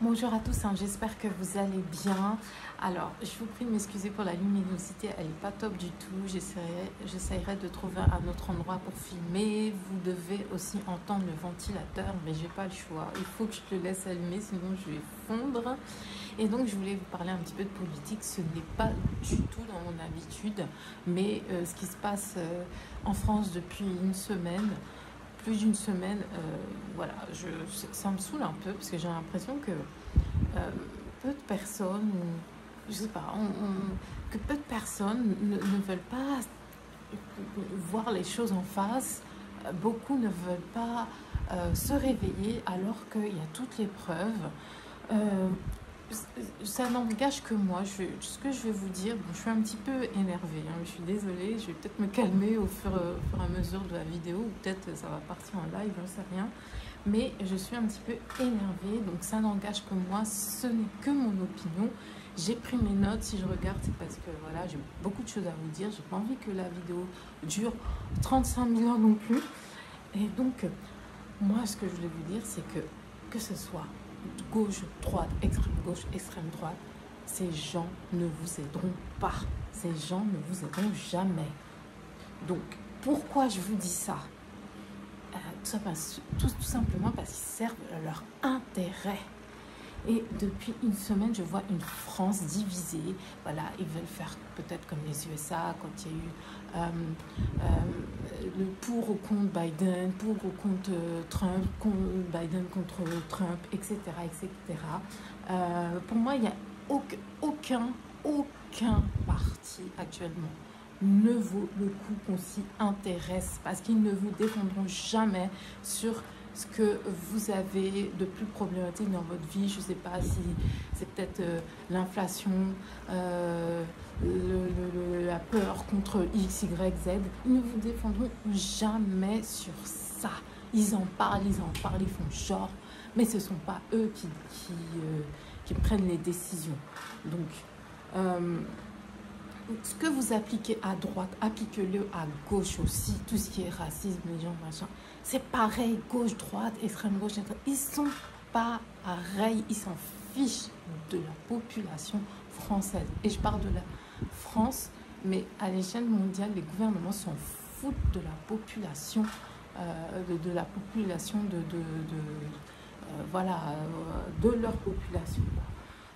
Bonjour à tous, j'espère que vous allez bien. Alors, je vous prie de m'excuser pour la luminosité, elle n'est pas top du tout. J'essaierai de trouver un autre endroit pour filmer. Vous devez aussi entendre le ventilateur, mais j'ai pas le choix. Il faut que je le laisse allumer, sinon je vais fondre. Et donc, je voulais vous parler un petit peu de politique. Ce n'est pas du tout dans mon habitude, mais ce qui se passe en France depuis une semaine, plus d'une semaine, voilà, ça me saoule un peu parce que j'ai l'impression que peu de personnes, je sais pas, que peu de personnes ne veulent pas voir les choses en face. Beaucoup ne veulent pas se réveiller alors qu'il y a toutes les preuves. Ça n'engage que moi. Ce que je vais vous dire, bon, je suis un petit peu énervée, hein, je suis désolée, je vais peut-être me calmer au fur et à mesure de la vidéo, ou peut-être ça va partir en live, j'en sais rien, mais je suis un petit peu énervée, donc ça n'engage que moi, ce n'est que mon opinion. J'ai pris mes notes, si je regarde, c'est parce que voilà, j'ai beaucoup de choses à vous dire, j'ai pas envie que la vidéo dure 35 000 ans non plus, et donc moi ce que je voulais vous dire, c'est que ce soit gauche, droite, extrême gauche, extrême droite, ces gens ne vous aideront pas. Ces gens ne vous aideront jamais. Donc, pourquoi je vous dis ça? Tout simplement parce qu'ils servent leur intérêt. Et depuis une semaine, je vois une France divisée. Voilà, ils veulent faire peut-être comme les USA, quand il y a eu le pour ou contre Biden, pour ou contre Trump, Biden contre Trump, etc. etc. Pour moi, il n'y a aucun parti actuellement ne vaut le coup qu'on s'y intéresse parce qu'ils ne vous défendront jamais sur ce que vous avez de plus problématique dans votre vie. Je ne sais pas si c'est peut-être l'inflation, la peur contre X, Y, Z. Ils ne vous défendront jamais sur ça. Ils en parlent, ils font genre, mais ce ne sont pas eux qui prennent les décisions. Donc, ce que vous appliquez à droite, appliquez-le à gauche aussi. Tout ce qui est racisme, les gens, machin. C'est pareil, gauche, droite, extrême gauche, ils sont pareils. Ils s'en fichent de la population française. Et je parle de la France, mais à l'échelle mondiale, les gouvernements s'en foutent de la population, de leur population.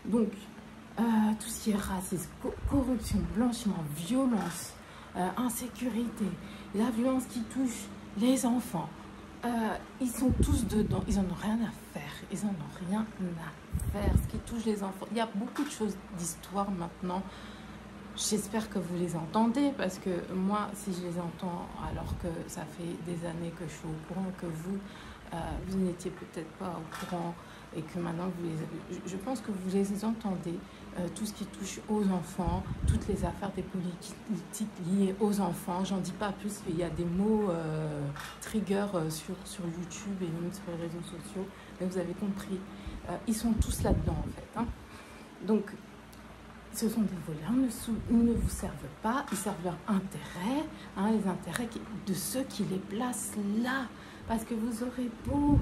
Donc, tout ce qui est racisme, corruption, blanchiment, violence, insécurité, la violence qui touche les enfants, ils sont tous dedans, ils n'en ont rien à faire, ce qui touche les enfants. Il y a beaucoup de choses d'histoire maintenant, j'espère que vous les entendez, parce que moi, si je les entends, alors que ça fait des années que je suis au courant, que vous n'étiez peut-être pas au courant, et que maintenant, je pense que vous les entendez, tout ce qui touche aux enfants, toutes les affaires des politiques liées aux enfants. J'en dis pas plus, il y a des mots trigger sur YouTube et même sur les réseaux sociaux, mais vous avez compris, ils sont tous là-dedans en fait. Hein. Donc, ce sont des voleurs, ils ne vous servent pas, ils servent leur intérêt, hein, les intérêts de ceux qui les placent là. Parce que vous aurez beau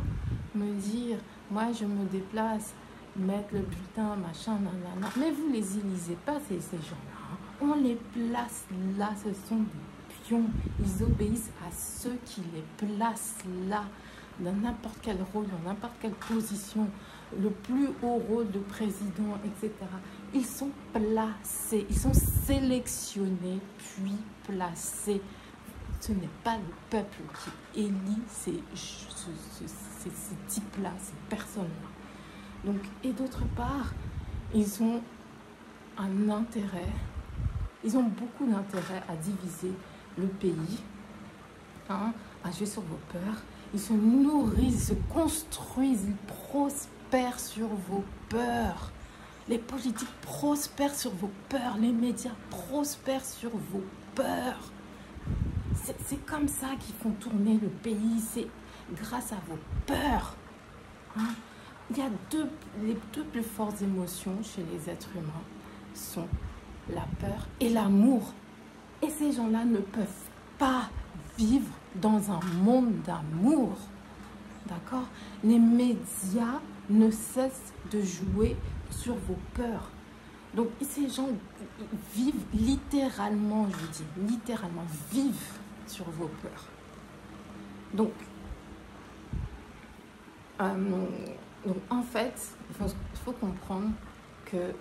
me dire, moi je me déplace, mettre le bulletin, machin, nanana, mais vous les élisez pas, ces gens-là. Hein. On les place là, ce sont des pions. Ils obéissent à ceux qui les placent là, dans n'importe quel rôle, dans n'importe quelle position, le plus haut rôle de président, etc. Ils sont placés, ils sont sélectionnés, puis placés. Ce n'est pas le peuple qui élit ces types-là, ces personnes-là. Donc, et d'autre part, ils ont un intérêt, ils ont beaucoup d'intérêt à diviser le pays, hein, à jouer sur vos peurs. Ils se nourrissent, ils se construisent, ils prospèrent sur vos peurs. Les politiques prospèrent sur vos peurs, les médias prospèrent sur vos peurs. C'est comme ça qu'ils font tourner le pays, c'est grâce à vos peurs. Hein? Il y a les deux plus fortes émotions chez les êtres humains sont la peur et l'amour. Et ces gens-là ne peuvent pas vivre dans un monde d'amour. D'accord? Les médias ne cesse de jouer sur vos peurs. Donc ces gens vivent littéralement, je vous dis, littéralement vivent sur vos peurs. Donc en fait, il faut comprendre que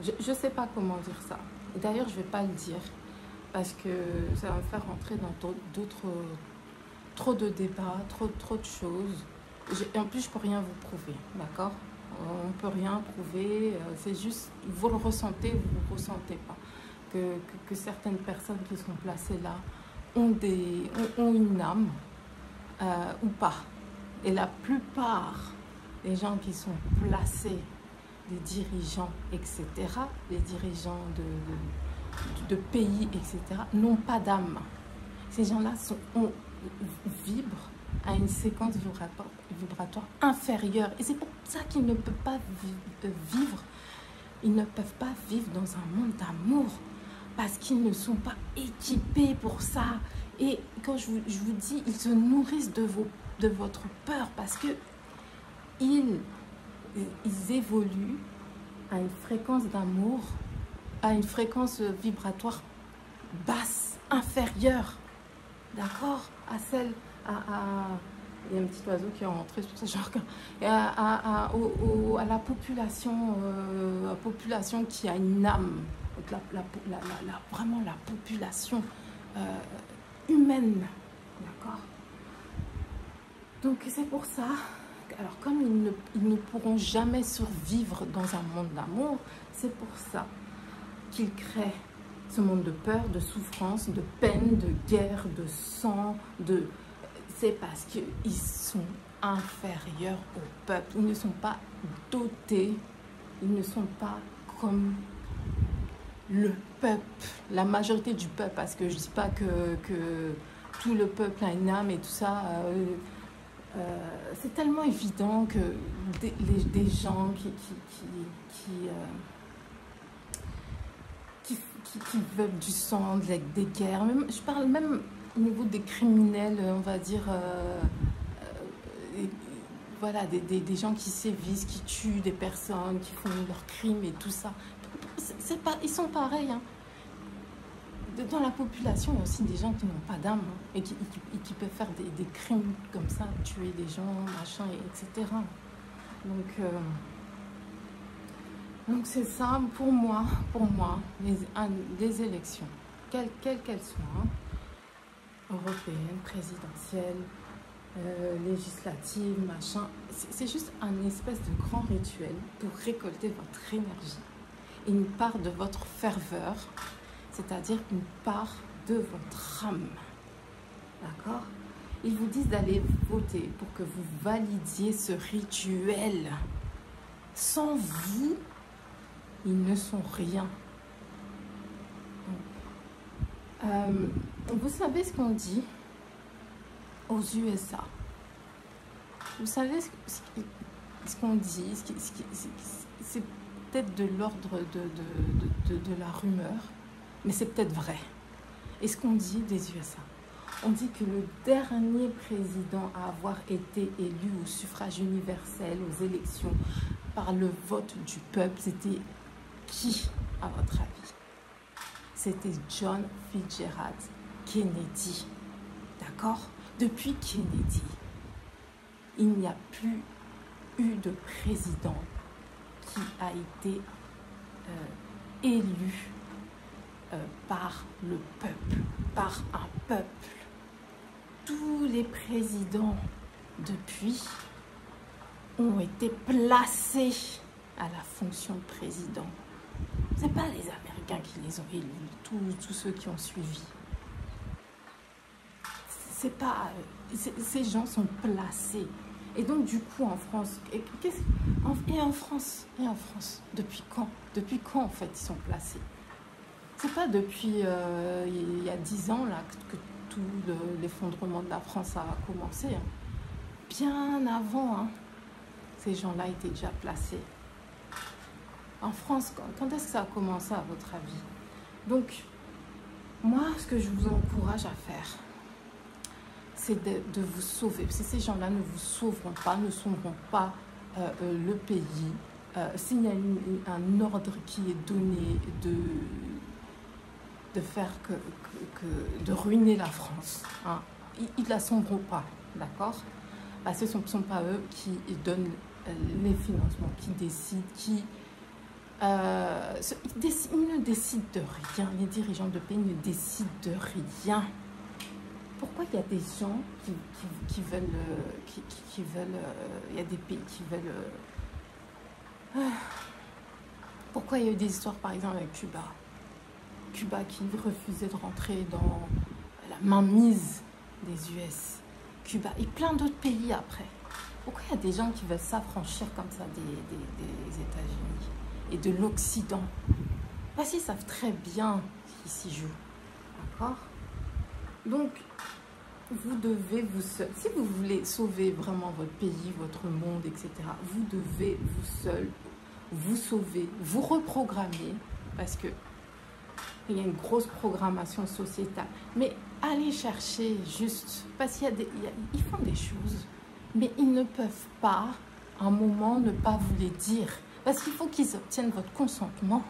je ne sais pas comment dire ça. D'ailleurs, je ne vais pas le dire parce que ça va me faire rentrer dans trop de débats, trop de choses. Et en plus, je ne peux rien vous prouver, d'accord? On ne peut rien prouver, c'est juste, vous le ressentez ou vous ne le ressentez pas. Que certaines personnes qui sont placées là ont une âme ou pas. Et la plupart des gens qui sont placés, les dirigeants, etc., les dirigeants de pays, etc., n'ont pas d'âme. Ces gens-là vibrent à une séquence vibratoire inférieure. Et c'est pour ça qu'ils ne peuvent pas vivre. Ils ne peuvent pas vivre dans un monde d'amour parce qu'ils ne sont pas équipés pour ça. Et quand je vous dis, ils se nourrissent de votre peur parce que ils évoluent à une fréquence d'amour, à une fréquence vibratoire basse, inférieure, d'accord, à celle, il y a un petit oiseau qui est rentré sur ce genre, à la population qui a une âme, vraiment la population humaine, d'accord. Donc c'est pour ça. Alors, comme ils ne pourront jamais survivre dans un monde d'amour, c'est pour ça qu'ils créent ce monde de peur, de souffrance, de peine, de guerre, de sang, c'est parce qu'ils sont inférieurs au peuple. Ils ne sont pas dotés, ils ne sont pas comme le peuple, la majorité du peuple, parce que je ne dis pas que tout le peuple a une âme et tout ça. C'est tellement évident que des gens qui veulent du sang, des guerres, même, je parle même au niveau des criminels, on va dire, voilà, des gens qui sévissent, qui tuent des personnes, qui font leurs crimes et tout ça. Ils sont pareils, hein. Dans la population, il y a aussi des gens qui n'ont pas d'âme, hein, et qui peuvent faire des crimes comme ça, tuer des gens, machin, etc. Donc c'est ça pour moi, les élections, quelles qu'elles soient, hein, européennes, présidentielles, législatives, machin, c'est juste un espèce de grand rituel pour récolter votre énergie et une part de votre ferveur, c'est-à-dire une part de votre âme. D'accord? Ils vous disent d'aller voter pour que vous validiez ce rituel. Sans vous, ils ne sont rien. Vous savez ce qu'on dit aux USA? Vous savez ce qu'on dit? C'est peut-être de l'ordre de la rumeur, mais c'est peut-être vrai. Et ce qu'on dit des USA, on dit que le dernier président à avoir été élu au suffrage universel, aux élections, par le vote du peuple, c'était qui, à votre avis? C'était John Fitzgerald Kennedy. D'accord? Depuis Kennedy, il n'y a plus eu de président qui a été élu par le peuple, par un peuple. Tous les présidents depuis ont été placés à la fonction de président. Ce n'est pas les Américains qui les ont élus, tous ceux qui ont suivi. C'est pas, ces gens sont placés. Et donc du coup en France, en France, depuis quand en fait ils sont placés? C'est pas depuis il y a 10 ans là que tout l'effondrement de la France a commencé. Hein. Bien avant, hein, ces gens-là étaient déjà placés. En France, quand est-ce que ça a commencé à votre avis? Donc, moi, ce que je vous encourage à faire, c'est de vous sauver. Parce que ces gens-là ne vous sauveront pas, ne sauveront pas le pays. S'il y a un ordre qui est donné de faire de ruiner la France, hein, ils ne la sauveront pas, d'accord? Parce que ce ne sont pas eux qui donnent les financements, qui décident, ils ne décident de rien. Les dirigeants de pays ne décident de rien. Pourquoi il y a des gens qui veulent, il y a des pays qui veulent... pourquoi il y a eu des histoires, par exemple, avec Cuba? Cuba qui refusait de rentrer dans la mainmise des US. Cuba et plein d'autres pays après. Pourquoi il y a des gens qui veulent s'affranchir comme ça des États-Unis et de l'Occident? Parce qu'ils savent très bien qui s'y joue. D'accord? Donc, vous devez vous seul, si vous voulez sauver vraiment votre pays, votre monde, etc., vous devez vous seul vous sauver, vous reprogrammer, parce que il y a une grosse programmation sociétale. Mais allez chercher juste, parce ils font des choses, mais ils ne peuvent pas, à un moment, ne pas vous les dire. Parce qu'il faut qu'ils obtiennent votre consentement.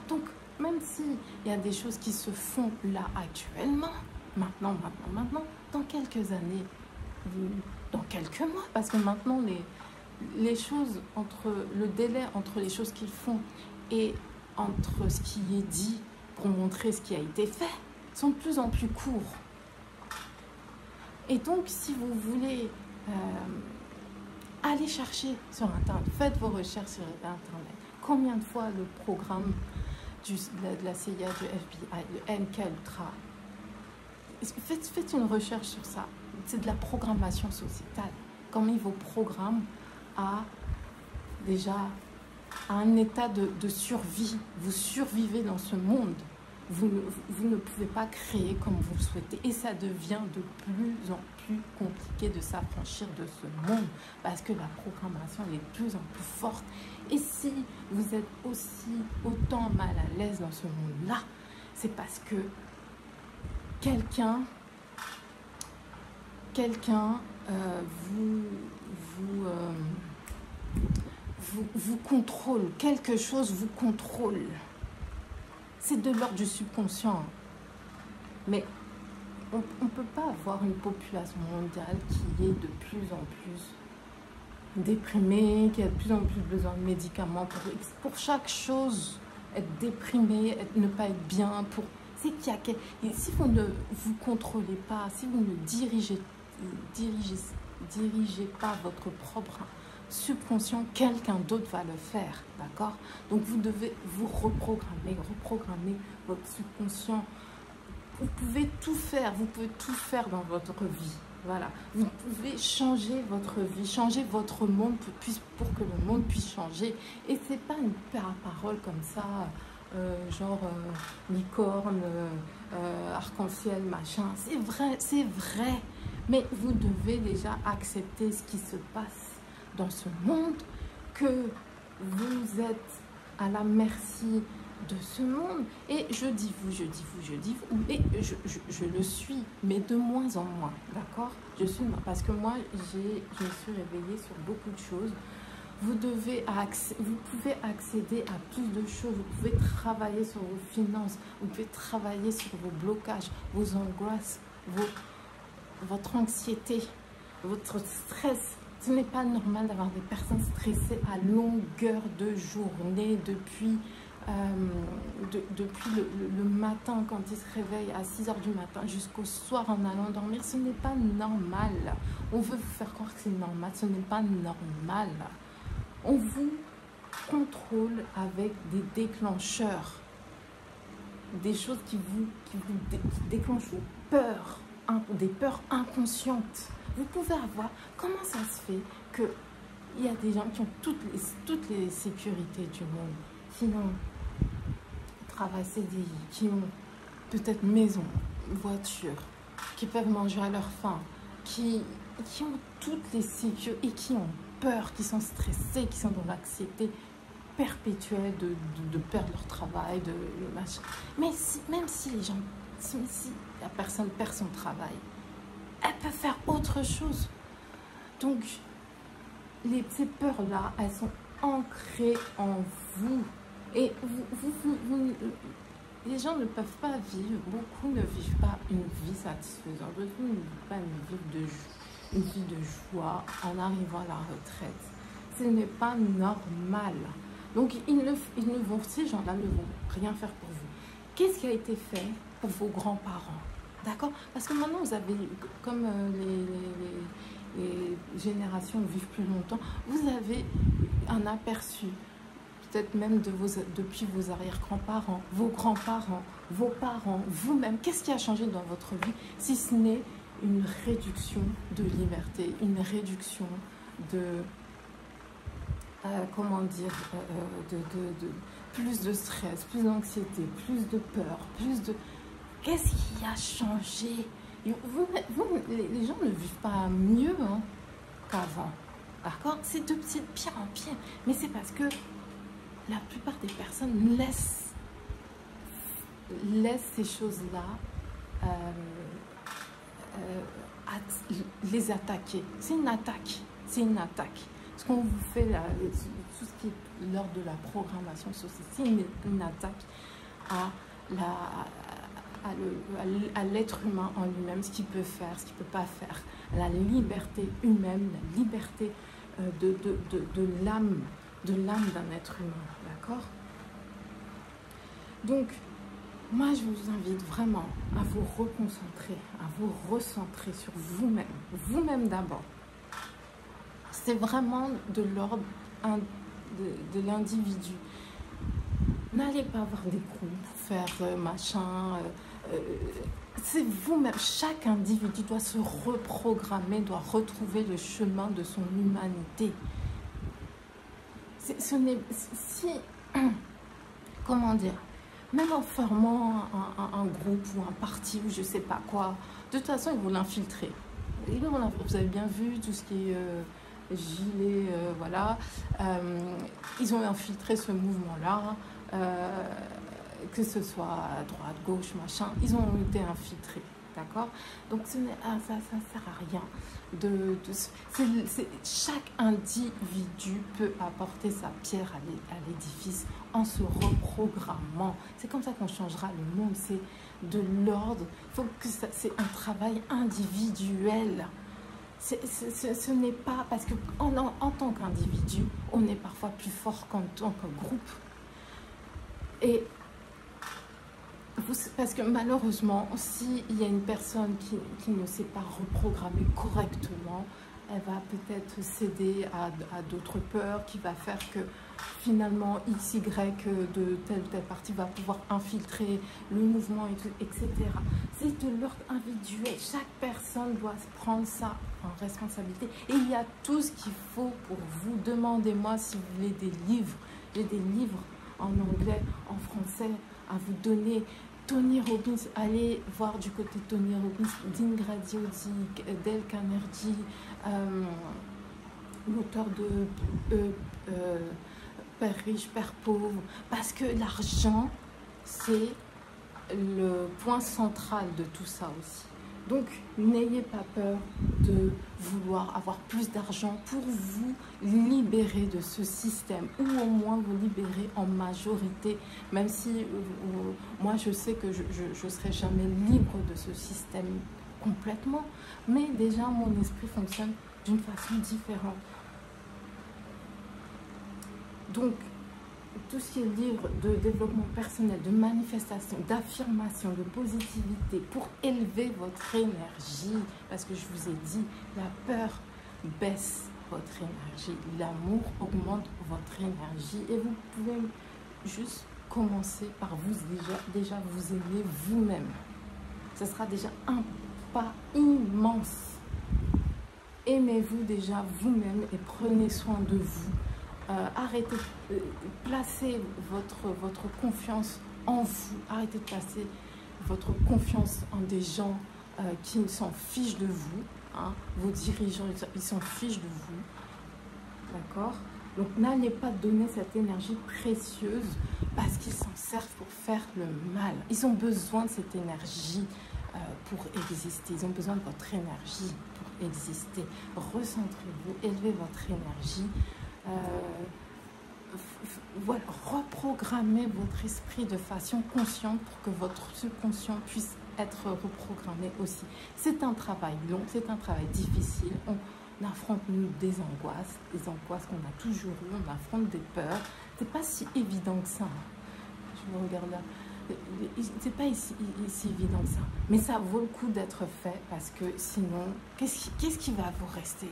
Donc, même s'il y a des choses qui se font là actuellement, maintenant, dans quelques années, dans quelques mois, parce que maintenant, les choses, le délai entre les choses qu'ils font et entre ce qui est dit pour montrer ce qui a été fait, sont de plus en plus courts. Et donc, si vous voulez aller chercher sur Internet, faites vos recherches sur Internet. Combien de fois le programme de la CIA, du FBI, le MK Ultra, faites une recherche sur ça. C'est de la programmation sociétale. Comment ils vous programment à un état de survie. Vous survivez dans ce monde. Vous ne pouvez pas créer comme vous le souhaitez. Et ça devient de plus en plus compliqué de s'affranchir de ce monde parce que la programmation est de plus en plus forte. Et si vous êtes autant mal à l'aise dans ce monde-là, c'est parce que quelqu'un vous contrôle, quelque chose vous contrôle. C'est de l'ordre du subconscient. Mais on ne peut pas avoir une population mondiale qui est de plus en plus déprimée, qui a de plus en plus besoin de médicaments pour chaque chose, être déprimé, ne pas être bien. C'est qu'il y a, si vous ne vous contrôlez pas, si vous ne dirigez pas votre propre subconscient, quelqu'un d'autre va le faire, d'accord? Donc vous devez vous reprogrammer votre subconscient. Vous pouvez tout faire dans votre vie, voilà. Vous pouvez changer votre vie, changer votre monde pour que le monde puisse changer. Et c'est pas une parole comme ça, genre licorne, arc-en-ciel, machin. C'est vrai, mais vous devez déjà accepter ce qui se passe dans ce monde, que vous êtes à la merci de ce monde. Et je dis vous, mais je le suis, mais de moins en moins, d'accord? Parce que moi, je me suis réveillée sur beaucoup de choses. Vous pouvez accéder à plus de choses, vous pouvez travailler sur vos finances, vous pouvez travailler sur vos blocages, vos angoisses, votre anxiété, votre stress. Ce n'est pas normal d'avoir des personnes stressées à longueur de journée depuis le matin quand ils se réveillent à 6 h du matin jusqu'au soir en allant dormir. Ce n'est pas normal. On veut vous faire croire que c'est normal. Ce n'est pas normal. On vous contrôle avec des déclencheurs. Des choses qui déclenchent vos peurs, des peurs inconscientes. Vous pouvez avoir... Comment ça se fait qu'il y a des gens qui ont toutes les sécurités du monde, qui ont travail CDI, qui ont peut-être maison, voiture, qui peuvent manger à leur faim, qui ont toutes les sécurités et qui ont peur, qui sont stressés, qui sont dans l'anxiété perpétuelle de perdre leur travail, le machin. Mais même si les gens, si la personne perd son travail, elle peut faire autre chose. Donc, ces peurs-là, elles sont ancrées en vous. Et les gens ne peuvent pas vivre, beaucoup ne vivent pas une vie satisfaisante, beaucoup ne vivent pas une vie de joie en arrivant à la retraite. Ce n'est pas normal. Donc, ces gens-là ne vont rien faire pour vous. Qu'est-ce qui a été fait pour vos grands-parents? D'accord? Parce que maintenant, vous avez, comme les générations vivent plus longtemps, vous avez un aperçu, peut-être même depuis vos arrière-grands-parents, vos grands-parents, vos parents, vous-même. Qu'est-ce qui a changé dans votre vie, si ce n'est une réduction de liberté, une réduction de... comment dire, plus de stress, plus d'anxiété, plus de peur, plus de... Qu'est-ce qui a changé? Les gens ne vivent pas mieux qu'avant, d'accord? C'est de pire en pire, mais c'est parce que la plupart des personnes laissent ces choses-là les attaquer. C'est une attaque, c'est une attaque. Ce qu'on vous fait là, tout ce qui est lors de la programmation sociale, c'est une attaque à l'être humain en lui-même, ce qu'il peut faire, ce qu'il ne peut pas faire, la liberté humaine, la liberté de l'âme d'un être humain, d'accord? Donc, moi, je vous invite vraiment à vous reconcentrer, à vous recentrer sur vous-même, vous-même d'abord. C'est vraiment de l'ordre de l'individu. N'allez pas voir des groupes, faire machin. C'est vous-même. Chaque individu doit se reprogrammer, doit retrouver le chemin de son humanité. Comment dire, même en formant un groupe ou un parti ou je sais pas quoi, de toute façon, ils vont l'infiltrer. Vous avez bien vu tout ce qui est... gilet, voilà, ils ont infiltré ce mouvement-là, que ce soit à droite, gauche, machin, ils ont été infiltrés, d'accord? Donc ça ne sert à rien. Chaque individu peut apporter sa pierre à l'édifice en se reprogrammant. C'est comme ça qu'on changera le monde, c'est de l'ordre. Il faut que c'est un travail individuel. Ce n'est pas parce que en tant qu'individu, on est parfois plus fort qu'en tant que groupe. Et parce que malheureusement, s'il y a une personne qui ne sait pas reprogrammer correctement, elle va peut-être céder à d'autres peurs qui va faire que finalement X, Y de telle ou telle partie va pouvoir infiltrer le mouvement, etc. C'est de l'ordre individuel. Chaque personne doit prendre ça en responsabilité. Et il y a tout ce qu'il faut pour vous. Demandez-moi si vous voulez des livres. J'ai des livres en anglais, en français à vous donner. Tony Robbins, allez voir du côté de Tony Robbins, Dean Graziosi, Dale Carnegie, l'auteur de Père riche, Père pauvre, parce que l'argent, c'est le point central de tout ça aussi. Donc, n'ayez pas peur de vouloir avoir plus d'argent pour vous libérer de ce système, ou au moins vous libérer en majorité, même si moi je sais que je ne serai jamais libre de ce système complètement, mais déjà mon esprit fonctionne d'une façon différente. Donc, tout ce qui est livre de développement personnel, de manifestation, d'affirmation, de positivité, pour élever votre énergie, parce que je vous ai dit, la peur baisse votre énergie, l'amour augmente votre énergie, et vous pouvez juste commencer par vous déjà vous aimer vous-même. Ce sera déjà un pas immense. Aimez-vous déjà vous-même et prenez soin de vous. Arrêtez, placez votre confiance en vous, arrêtez de placer votre confiance en des gens qui s'en fichent de vous, hein. Vos dirigeants, ils s'en fichent de vous, d'accord? Donc n'allez pas donner cette énergie précieuse parce qu'ils s'en servent pour faire le mal. Ils ont besoin de cette énergie pour exister. Ils ont besoin de votre énergie pour exister. Recentrez-vous, élevez votre énergie. Voilà, reprogrammez votre esprit de façon consciente pour que votre subconscient puisse être reprogrammé aussi. C'est un travail long, c'est un travail difficile. On affronte des angoisses qu'on a toujours eues, on affronte des peurs. C'est pas si évident que ça. Je vous regarde là. C'est pas si évident que ça. Mais ça vaut le coup d'être fait parce que sinon, qu'est-ce qui va vous rester?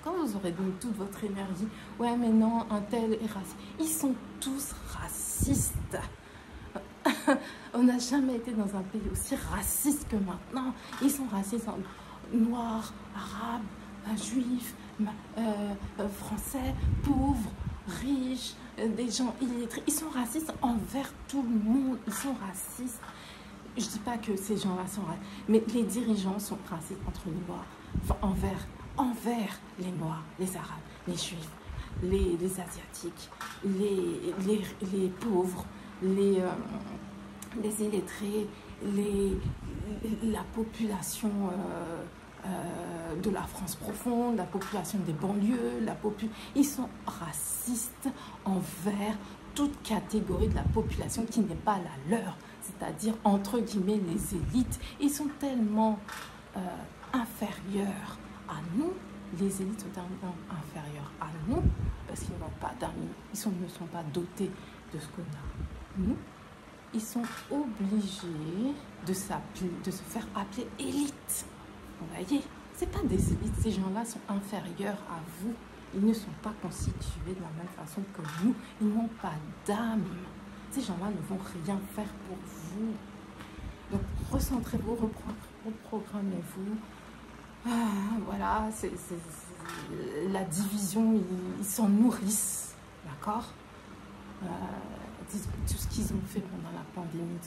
Quand vous aurez donné toute votre énergie, ouais mais non, un tel est raciste. Ils sont tous racistes. On n'a jamais été dans un pays aussi raciste que maintenant. Ils sont racistes en noirs, arabes, juifs, français, pauvres, riches, des gens illettrés. Ils sont racistes envers tout le monde. Ils sont racistes. Je ne dis pas que ces gens-là sont racistes, mais les dirigeants sont racistes entre les Noirs, enfin, envers les Noirs, les Arabes, les Juifs, les Asiatiques, les pauvres, les illettrés, la population de la France profonde, la population des banlieues, ils sont racistes envers toute catégorie de la population qui n'est pas la leur, c'est-à-dire entre guillemets les élites. Ils sont tellement inférieurs à nous, les élites sont tellement inférieures à nous parce qu'ils n'ont pas d'amis, ils ne sont pas dotés de ce qu'on a. Nous, ils sont obligés de se faire appeler élite. Vous voyez, ce n'est pas des élites, ces gens-là sont inférieurs à vous. Ils ne sont pas constitués de la même façon que nous. Ils n'ont pas d'âme. Ces gens-là ne vont rien faire pour vous. Donc, recentrez-vous, reprogrammez-vous. Voilà, la division, ils s'en nourrissent. D'accord? Tout ce qu'ils ont fait pendant la pandémie,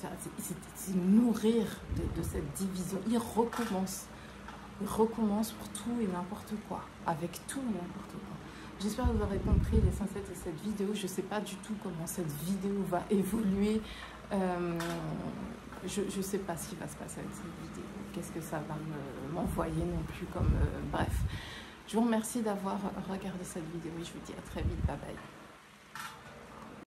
c'est nourrir de cette division. Ils recommencent pour tout et n'importe quoi, avec tout et n'importe quoi. J'espère que vous aurez compris l'essentiel de cette vidéo. Je ne sais pas du tout comment cette vidéo va évoluer. Je ne sais pas ce qui va se passer avec cette vidéo. Qu'est-ce que ça va m'envoyer non plus comme... bref, je vous remercie d'avoir regardé cette vidéo et je vous dis à très vite. Bye bye.